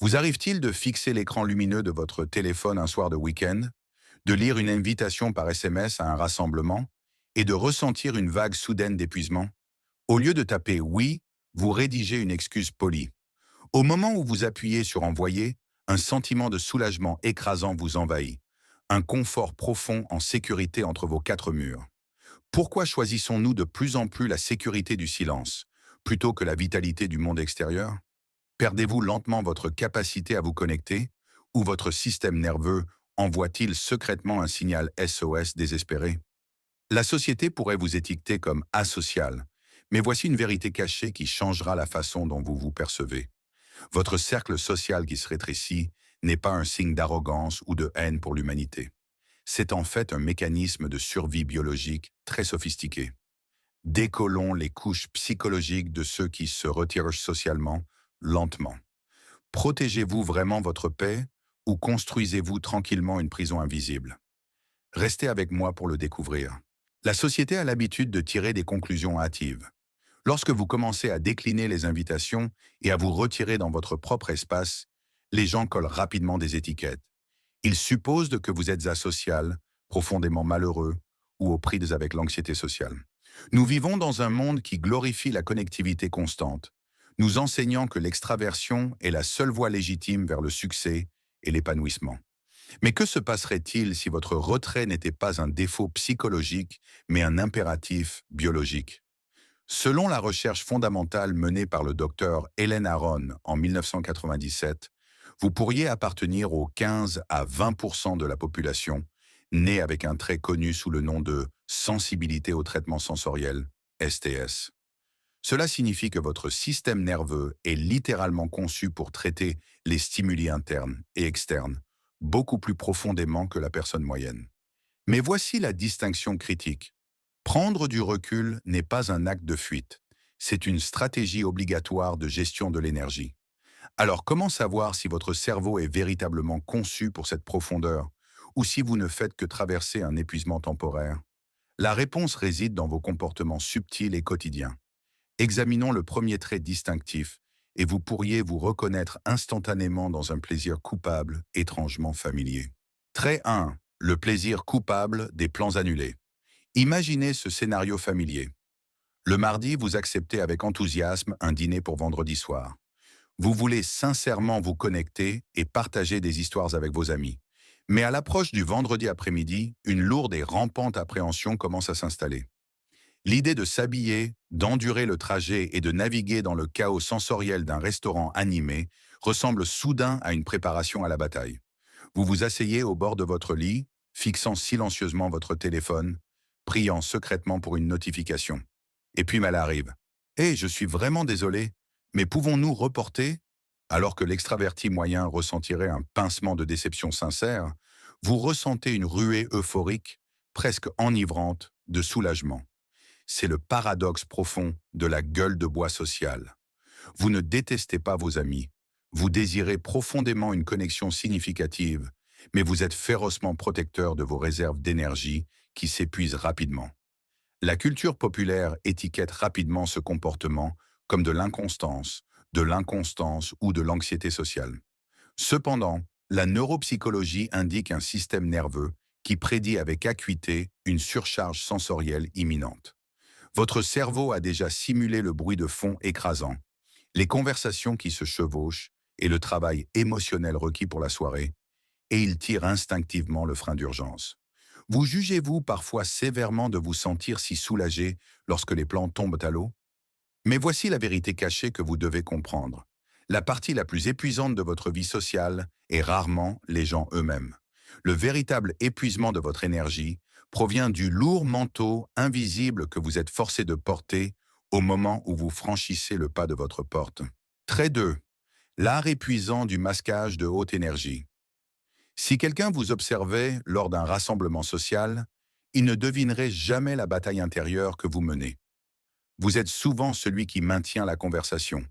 Vous arrive-t-il de fixer l'écran lumineux de votre téléphone un soir de week-end, de lire une invitation par SMS à un rassemblement et de ressentir une vague soudaine d'épuisement? Au lieu de taper «oui», vous rédigez une excuse polie. Au moment où vous appuyez sur «envoyer», un sentiment de soulagement écrasant vous envahit. Un confort profond en sécurité entre vos quatre murs. Pourquoi choisissons-nous de plus en plus la sécurité du silence, plutôt que la vitalité du monde extérieur? Perdez-vous lentement votre capacité à vous connecter ou votre système nerveux envoie-t-il secrètement un signal SOS désespéré? La société pourrait vous étiqueter comme asocial, mais voici une vérité cachée qui changera la façon dont vous vous percevez. Votre cercle social qui se rétrécit n'est pas un signe d'arrogance ou de haine pour l'humanité. C'est en fait un mécanisme de survie biologique très sophistiqué. Décollons les couches psychologiques de ceux qui se retirent socialement, lentement. Protégez-vous vraiment votre paix ou construisez-vous tranquillement une prison invisible? Restez avec moi pour le découvrir. La société a l'habitude de tirer des conclusions hâtives. Lorsque vous commencez à décliner les invitations et à vous retirer dans votre propre espace, les gens collent rapidement des étiquettes. Ils supposent que vous êtes asocial, profondément malheureux ou aux prises avec l'anxiété sociale. Nous vivons dans un monde qui glorifie la connectivité constante, nous enseignant que l'extraversion est la seule voie légitime vers le succès et l'épanouissement. Mais que se passerait-il si votre retrait n'était pas un défaut psychologique, mais un impératif biologique? Selon la recherche fondamentale menée par le docteur Helen Aron en 1997, vous pourriez appartenir aux 15 à 20% de la population née avec un trait connu sous le nom de sensibilité au traitement sensoriel, STS. Cela signifie que votre système nerveux est littéralement conçu pour traiter les stimuli internes et externes, beaucoup plus profondément que la personne moyenne. Mais voici la distinction critique. Prendre du recul n'est pas un acte de fuite, c'est une stratégie obligatoire de gestion de l'énergie. Alors comment savoir si votre cerveau est véritablement conçu pour cette profondeur, ou si vous ne faites que traverser un épuisement temporaire? La réponse réside dans vos comportements subtils et quotidiens. Examinons le premier trait distinctif, et vous pourriez vous reconnaître instantanément dans un plaisir coupable, étrangement familier. Trait 1. Le plaisir coupable des plans annulés. Imaginez ce scénario familier. Le mardi, vous acceptez avec enthousiasme un dîner pour vendredi soir. Vous voulez sincèrement vous connecter et partager des histoires avec vos amis. Mais à l'approche du vendredi après-midi, une lourde et rampante appréhension commence à s'installer. L'idée de s'habiller, d'endurer le trajet et de naviguer dans le chaos sensoriel d'un restaurant animé ressemble soudain à une préparation à la bataille. Vous vous asseyez au bord de votre lit, fixant silencieusement votre téléphone, priant secrètement pour une notification. Et puis mal arrive. « Je suis vraiment désolé, mais pouvons-nous reporter ?» Alors que l'extraverti moyen ressentirait un pincement de déception sincère, vous ressentez une ruée euphorique, presque enivrante, de soulagement. C'est le paradoxe profond de la gueule de bois sociale. Vous ne détestez pas vos amis, vous désirez profondément une connexion significative, mais vous êtes férocement protecteur de vos réserves d'énergie qui s'épuisent rapidement. La culture populaire étiquette rapidement ce comportement comme de l'inconstance ou de l'anxiété sociale. Cependant, la neuropsychologie indique un système nerveux qui prédit avec acuité une surcharge sensorielle imminente. Votre cerveau a déjà simulé le bruit de fond écrasant, les conversations qui se chevauchent et le travail émotionnel requis pour la soirée, et il tire instinctivement le frein d'urgence. Vous jugez-vous parfois sévèrement de vous sentir si soulagé lorsque les plans tombent à l'eau? Mais voici la vérité cachée que vous devez comprendre. La partie la plus épuisante de votre vie sociale est rarement les gens eux-mêmes. Le véritable épuisement de votre énergie provient du lourd manteau invisible que vous êtes forcé de porter au moment où vous franchissez le pas de votre porte. Trait 2. L'art épuisant du masquage de haute énergie. Si quelqu'un vous observait lors d'un rassemblement social, il ne devinerait jamais la bataille intérieure que vous menez. Vous êtes souvent celui qui maintient la conversation,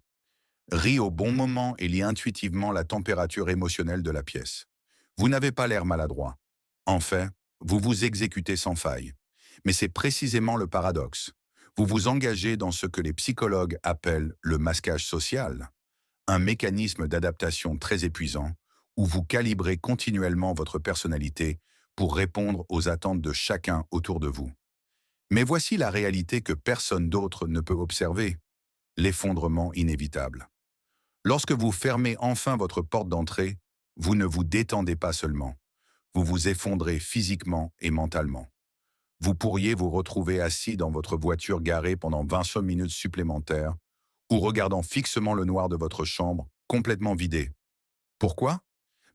rit au bon moment et lit intuitivement la température émotionnelle de la pièce. Vous n'avez pas l'air maladroit. En fait, vous vous exécutez sans faille. Mais c'est précisément le paradoxe. Vous vous engagez dans ce que les psychologues appellent le masquage social, un mécanisme d'adaptation très épuisant où vous calibrez continuellement votre personnalité pour répondre aux attentes de chacun autour de vous. Mais voici la réalité que personne d'autre ne peut observer, l'effondrement inévitable. Lorsque vous fermez enfin votre porte d'entrée, vous ne vous détendez pas seulement, vous vous effondrez physiquement et mentalement. Vous pourriez vous retrouver assis dans votre voiture garée pendant 25 minutes supplémentaires ou regardant fixement le noir de votre chambre, complètement vidée. Pourquoi?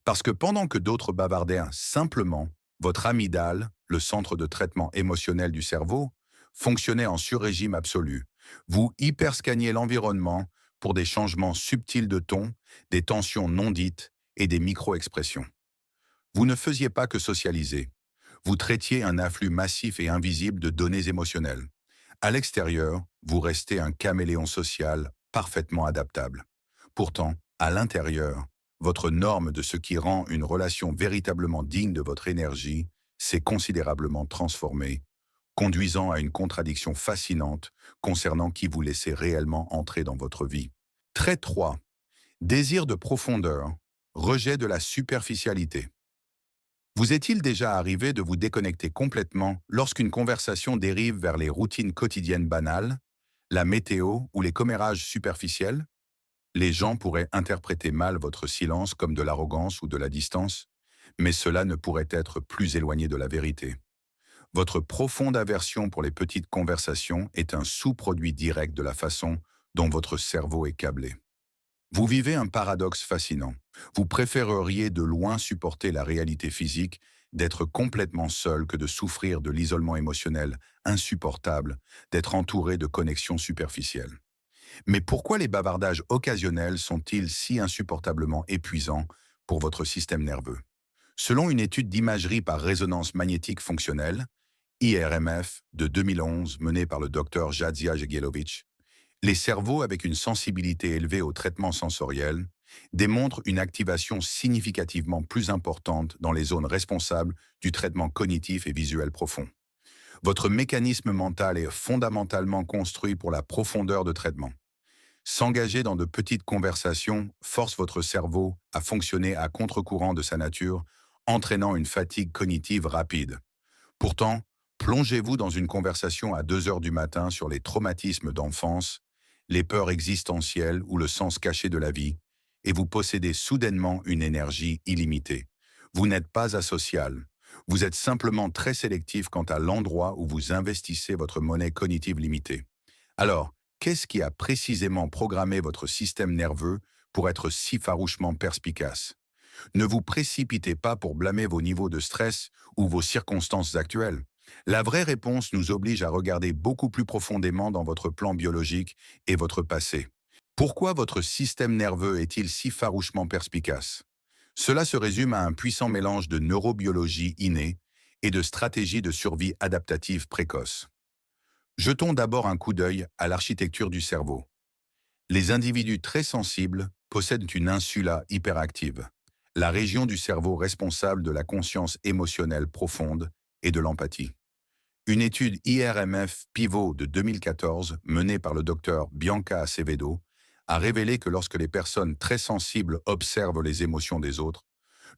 Parce que pendant que d'autres bavardaient simplement, votre amygdale, le centre de traitement émotionnel du cerveau, fonctionnait en surrégime absolu. Vous hyperscanniez l'environnement pour des changements subtils de ton, des tensions non dites et des micro-expressions. Vous ne faisiez pas que socialiser. Vous traitiez un afflux massif et invisible de données émotionnelles. À l'extérieur, vous restez un caméléon social parfaitement adaptable. Pourtant, à l'intérieur, votre norme de ce qui rend une relation véritablement digne de votre énergie s'est considérablement transformée, conduisant à une contradiction fascinante concernant qui vous laissez réellement entrer dans votre vie. Trait 3. Désir de profondeur, rejet de la superficialité. Vous est-il déjà arrivé de vous déconnecter complètement lorsqu'une conversation dérive vers les routines quotidiennes banales, la météo ou les commérages superficiels? Les gens pourraient interpréter mal votre silence comme de l'arrogance ou de la distance, mais cela ne pourrait être plus éloigné de la vérité. Votre profonde aversion pour les petites conversations est un sous-produit direct de la façon dont votre cerveau est câblé. Vous vivez un paradoxe fascinant. Vous préféreriez de loin supporter la réalité physique d'être complètement seul que de souffrir de l'isolement émotionnel insupportable, d'être entouré de connexions superficielles. Mais pourquoi les bavardages occasionnels sont-ils si insupportablement épuisants pour votre système nerveux? Selon une étude d'imagerie par résonance magnétique fonctionnelle, IRMF, de 2011 menée par le docteur Jadzia Jegielovic, les cerveaux avec une sensibilité élevée au traitement sensoriel démontrent une activation significativement plus importante dans les zones responsables du traitement cognitif et visuel profond. Votre mécanisme mental est fondamentalement construit pour la profondeur de traitement. S'engager dans de petites conversations force votre cerveau à fonctionner à contre-courant de sa nature, entraînant une fatigue cognitive rapide. Pourtant, plongez-vous dans une conversation à 2 heures du matin sur les traumatismes d'enfance, les peurs existentielles ou le sens caché de la vie, et vous possédez soudainement une énergie illimitée. Vous n'êtes pas asocial. Vous êtes simplement très sélectif quant à l'endroit où vous investissez votre monnaie cognitive limitée. Alors, qu'est-ce qui a précisément programmé votre système nerveux pour être si farouchement perspicace? Ne vous précipitez pas pour blâmer vos niveaux de stress ou vos circonstances actuelles. La vraie réponse nous oblige à regarder beaucoup plus profondément dans votre plan biologique et votre passé. Pourquoi votre système nerveux est-il si farouchement perspicace? Cela se résume à un puissant mélange de neurobiologie innée et de stratégies de survie adaptative précoce. Jetons d'abord un coup d'œil à l'architecture du cerveau. Les individus très sensibles possèdent une insula hyperactive, la région du cerveau responsable de la conscience émotionnelle profonde et de l'empathie. Une étude IRMF Pivot de 2014, menée par le docteur Bianca Acevedo, a révélé que lorsque les personnes très sensibles observent les émotions des autres,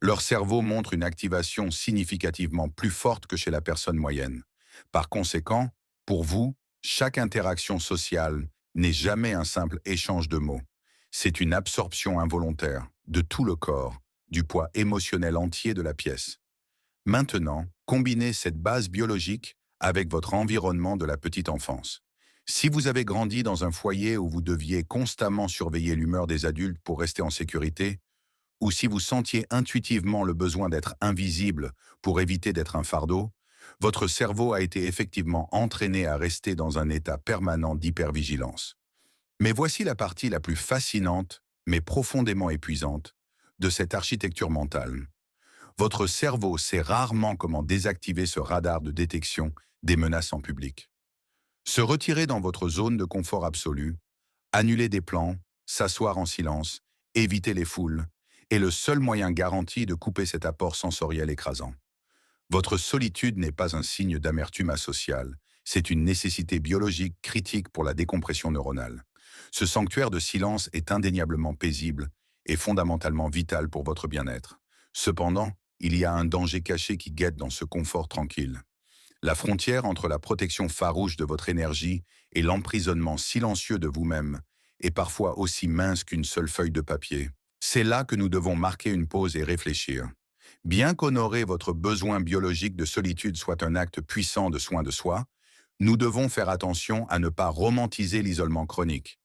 leur cerveau montre une activation significativement plus forte que chez la personne moyenne. Par conséquent, pour vous, chaque interaction sociale n'est jamais un simple échange de mots. C'est une absorption involontaire de tout le corps, du poids émotionnel entier de la pièce. Maintenant, combinez cette base biologique avec votre environnement de la petite enfance. Si vous avez grandi dans un foyer où vous deviez constamment surveiller l'humeur des adultes pour rester en sécurité, ou si vous sentiez intuitivement le besoin d'être invisible pour éviter d'être un fardeau, votre cerveau a été effectivement entraîné à rester dans un état permanent d'hypervigilance. Mais voici la partie la plus fascinante, mais profondément épuisante, de cette architecture mentale. Votre cerveau sait rarement comment désactiver ce radar de détection des menaces en public. Se retirer dans votre zone de confort absolu, annuler des plans, s'asseoir en silence, éviter les foules, est le seul moyen garanti de couper cet apport sensoriel écrasant. Votre solitude n'est pas un signe d'amertume asociale, c'est une nécessité biologique critique pour la décompression neuronale. Ce sanctuaire de silence est indéniablement paisible et fondamentalement vital pour votre bien-être. Cependant, il y a un danger caché qui guette dans ce confort tranquille. La frontière entre la protection farouche de votre énergie et l'emprisonnement silencieux de vous-même est parfois aussi mince qu'une seule feuille de papier. C'est là que nous devons marquer une pause et réfléchir. Bien qu'honorer votre besoin biologique de solitude soit un acte puissant de soin de soi, nous devons faire attention à ne pas romantiser l'isolement chronique.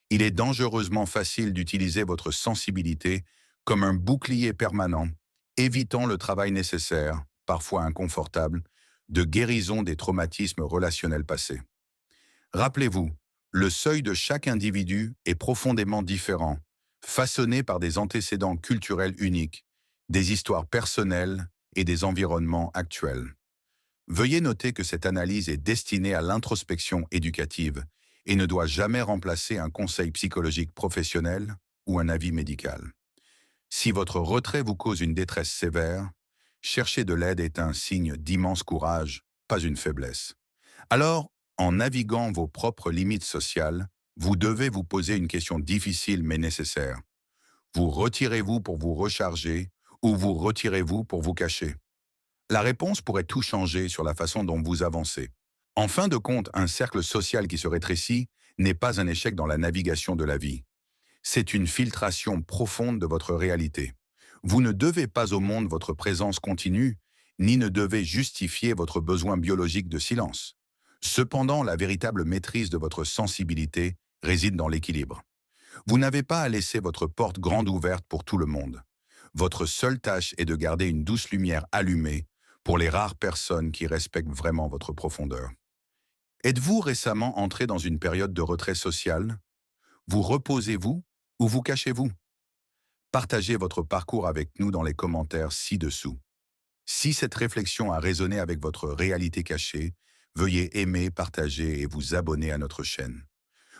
Il est dangereusement facile d'utiliser votre sensibilité comme un bouclier permanent, évitant le travail nécessaire, parfois inconfortable, de guérison des traumatismes relationnels passés. Rappelez-vous, le seuil de chaque individu est profondément différent, façonné par des antécédents culturels uniques, des histoires personnelles et des environnements actuels. Veuillez noter que cette analyse est destinée à l'introspection éducative et ne doit jamais remplacer un conseil psychologique professionnel ou un avis médical. Si votre retrait vous cause une détresse sévère, chercher de l'aide est un signe d'immense courage, pas une faiblesse. Alors, en naviguant vos propres limites sociales, vous devez vous poser une question difficile mais nécessaire. Vous retirez-vous pour vous recharger ou vous retirez-vous pour vous cacher? La réponse pourrait tout changer sur la façon dont vous avancez. En fin de compte, un cercle social qui se rétrécit n'est pas un échec dans la navigation de la vie. C'est une filtration profonde de votre réalité. Vous ne devez pas au monde votre présence continue, ni ne devez justifier votre besoin biologique de silence. Cependant, la véritable maîtrise de votre sensibilité réside dans l'équilibre. Vous n'avez pas à laisser votre porte grande ouverte pour tout le monde. Votre seule tâche est de garder une douce lumière allumée pour les rares personnes qui respectent vraiment votre profondeur. Êtes-vous récemment entré dans une période de retrait social? Vous reposez-vous ou vous cachez-vous? Partagez votre parcours avec nous dans les commentaires ci-dessous. Si cette réflexion a résonné avec votre réalité cachée, veuillez aimer, partager et vous abonner à notre chaîne.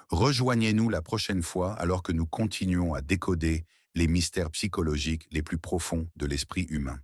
Rejoignez-nous la prochaine fois alors que nous continuons à décoder les mystères psychologiques les plus profonds de l'esprit humain.